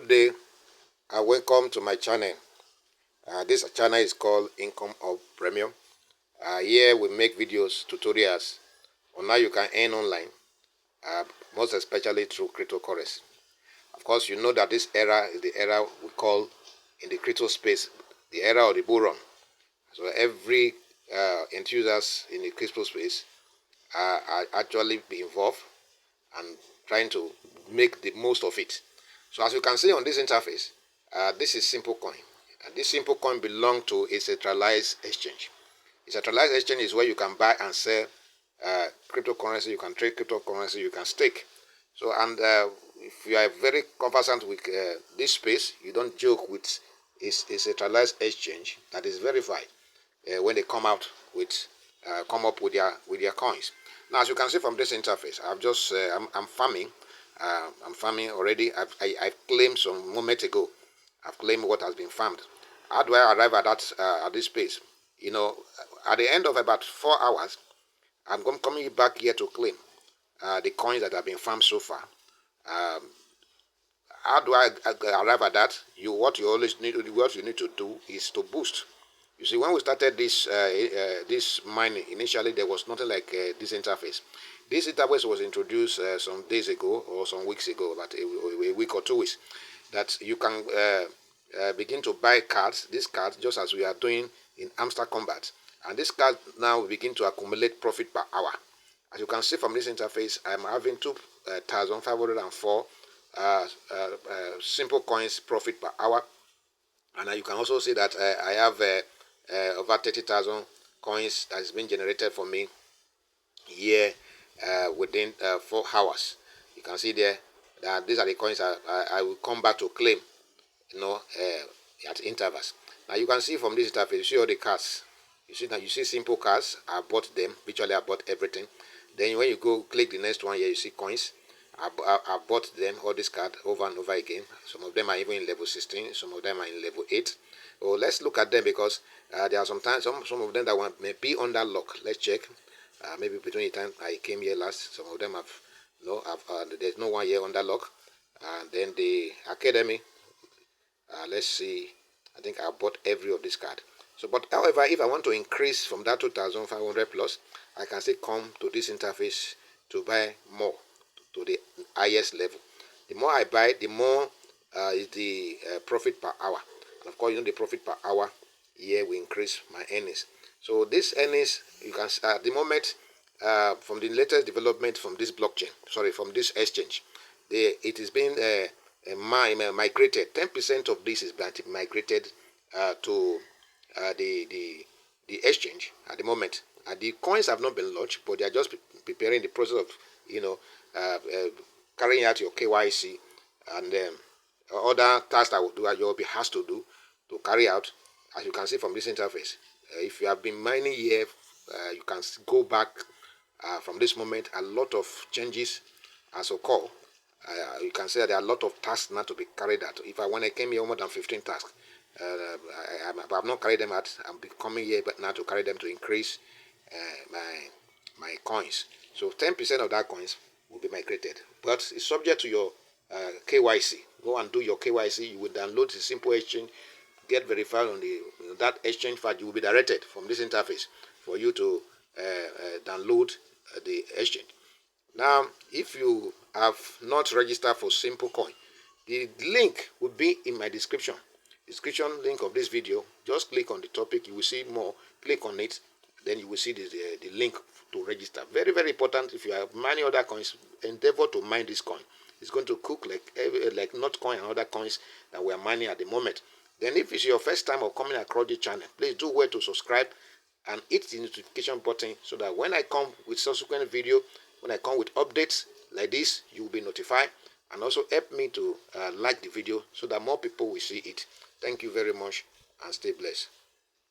Good day and welcome to my channel. This channel is called Income Hub Premium. Here we make videos, tutorials on how you can earn online, most especially through cryptocurrency. Of course, you know that this era is the era we call in the crypto space, the era of the bull run. So every enthusiast in the crypto space are actually be involved and trying to make the most of it. So as you can see on this interface, this is Simple Coin. And this Simple Coin belongs to a centralized exchange. A centralized exchange is where you can buy and sell cryptocurrency, you can trade cryptocurrency, you can stake. So, and if you are very conversant with this space, you don't joke with a centralized exchange that is verified when they come out with come up with their coins. Now, as you can see from this interface, I'm farming. I'm farming already. I've claimed some moment ago. I've claimed what has been farmed. How do I arrive at that at this space? You know, at the end of about 4 hours, I'm coming back here to claim the coins that have been farmed so far. How do I arrive at that? What you need to do is to boost. You see, when we started this mining, initially there was nothing like this interface. This interface was introduced some days ago or some weeks ago, about a week or 2 weeks, that you can begin to buy cards, these cards, just as we are doing in Hamster Combat. And this card now begin to accumulate profit per hour. As you can see from this interface, I'm having 2,504 simple coins profit per hour. And you can also see that I have over 30,000 coins that has been generated for me here within 4 hours. You can see there that these are the coins I will come back to claim, you know, at intervals. Now you can see from this interface, you see all the cards. You see simple cards. I bought them. Virtually, I bought everything. Then when you go click the next one here, you see coins. I bought them, all this card, over and over again. Some of them are even in level 16. Some of them are in level 8. So let's look at them, because there are sometimes some of them that may be under lock. Let's check. Maybe between the time I came here last, some of them have there's no one here under lock. And then the academy. Let's see. I think I bought every of this card. So, but however, if I want to increase from that 2,500 plus, I can still come to this interface to buy more, to the highest level. The more I buy, the more is the profit per hour. And of course, you know, the profit per hour here will increase my earnings. So this earnings, you can at the moment, from the latest development from this blockchain, from this exchange, it is being migrated. 10% of this is migrated to the exchange at the moment. The coins have not been launched, but they are just preparing the process of, you know, carrying out your KYC and other tasks that your has to do to carry out. As you can see from this interface, if you have been mining here, you can go back from this moment. A lot of changes as occur. You can say that there are a lot of tasks now to be carried out. When I came here, more than 15 tasks. I have not carried them out. I'm coming here but now to carry them to increase my coins. So 10% of that coins will be migrated, but it's subject to your KYC. Go and do your KYC. You will download the simple exchange, get verified on that exchange file. You will be directed from this interface for you to download the exchange. Now, if you have not registered for Simple Coin, the link will be in my description link of this video. Just click on the topic, you will see more. Click on it, then you will see the link to register. Very, very important. If you have many other coins, endeavor to mine this coin. It's going to cook like Notcoin and other coins that we are mining at the moment. Then if it's your first time of coming across the channel, please do well to subscribe and hit the notification button, so that when I come with subsequent video, when I come with updates like this, you will be notified. And also help me to like the video so that more people will see it. Thank you very much and stay blessed.